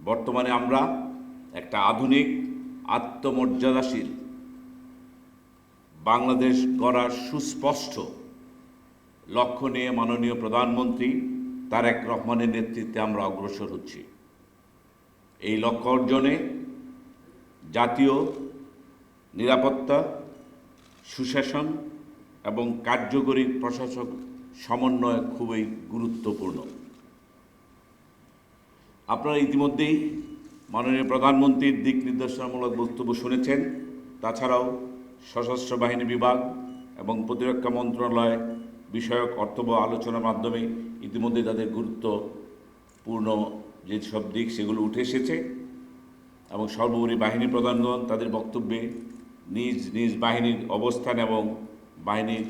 বর্তমানে আমরা একটা আধুনিক আত্মমর্যাদাশীল বাংলাদেশ গড়ার সুস্পষ্ট লক্ষ্য নিয়ে মাননীয় প্রধানমন্ত্রী তারেক রহমানের নেতৃত্বে আমরা অগ্রসর হচ্ছি। এই লক্ষ্য অর্জনে জাতীয় নিরাপত্তা, সুশাসন এবং কার্যকরী প্রশাসক সমন্বয় খুবই গুরুত্বপূর্ণ। আপনারা ইতিমধ্যেই মাননীয় প্রধানমন্ত্রীর দিক নির্দেশনামূলক বক্তব্য শুনেছেন। তাছাড়াও সশস্ত্র বাহিনী বিভাগ এবং প্রতিরক্ষা মন্ত্রণালয় বিষয়ক অর্থবহ আলোচনার মাধ্যমে ইতিমধ্যে তাদের গুরুত্বপূর্ণ যেসব দিক সেগুলো উঠে এসেছে এবং সর্বোপরি বাহিনী প্রধানগণ তাদের বক্তব্যে নিজ নিজ বাহিনীর অবস্থান এবং বাহিনীর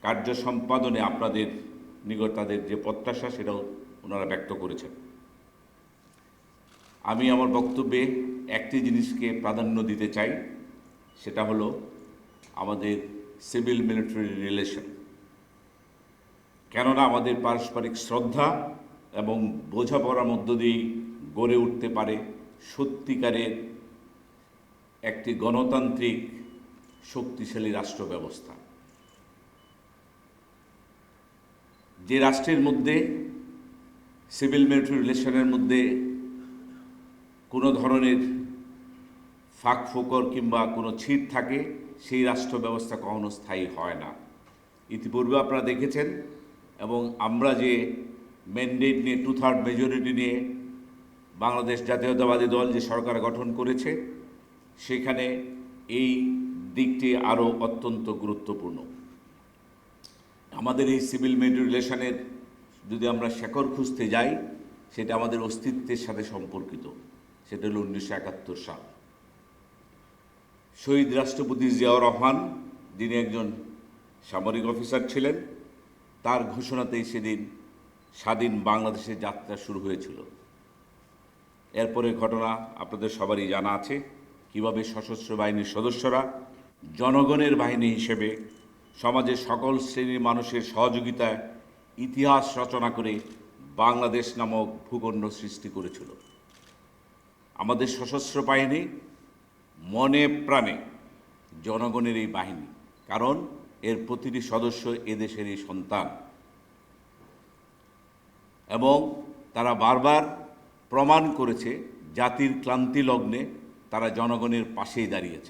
কার্য সম্পাদনে আপনাদের নিকট তাদের যে প্রত্যাশা সেটাও ওনারা ব্যক্ত করেছেন। আমি আমার বক্তব্যে একটি জিনিসকে প্রাধান্য দিতে চাই, সেটা হলো আমাদের সিভিল মিলিটারি রিলেশন। কেননা আমাদের পারস্পরিক শ্রদ্ধা এবং বোঝাপড়ার মধ্য দিয়েই গড়ে উঠতে পারে সত্যিকারের একটি গণতান্ত্রিক শক্তিশালী রাষ্ট্র ব্যবস্থা। যে রাষ্ট্রের মধ্যে সিভিল মিলিটারি রিলেশনের মধ্যে কোনো ধরনের ফাঁক ফোকর কিংবা কোনো ছিট থাকে, সেই রাষ্ট্র ব্যবস্থা কখনো স্থায়ী হয় না। ইতিপূর্বে আপনারা দেখেছেন এবং আমরা যে ম্যান্ডেট নিয়ে 2/3 মেজরিটি নিয়ে বাংলাদেশ জাতীয়তাবাদী দল যে সরকার গঠন করেছে, সেখানে এই দিকটি আরও অত্যন্ত গুরুত্বপূর্ণ। আমাদের এই সিভিল মিলিটারি রিলেশনের যদি আমরা শেকড় খুঁজতে যাই, সেটা আমাদের অস্তিত্বের সাথে সম্পর্কিত। সেটা হল 1971 সাল। শহীদ রাষ্ট্রপতি জিয়াউর রহমান, যিনি একজন সামরিক অফিসার ছিলেন, তার ঘোষণাতেই সেদিন স্বাধীন বাংলাদেশের যাত্রা শুরু হয়েছিল। এরপরে ঘটনা আপনাদের সবারই জানা আছে, কিভাবে সশস্ত্র বাহিনীর সদস্যরা জনগণের বাহিনী হিসেবে সমাজের সকল শ্রেণীর মানুষের সহযোগিতায় ইতিহাস রচনা করে বাংলাদেশ নামক ভূখণ্ড সৃষ্টি করেছিল। আমাদের সশস্ত্র বাহিনী মনে প্রাণে জনগণের এই বাহিনী, কারণ এর প্রতিটি সদস্য এদেশেরই সন্তান এবং তারা বারবার প্রমাণ করেছে জাতির ক্লান্তি লগ্নে তারা জনগণের পাশেই দাঁড়িয়েছে।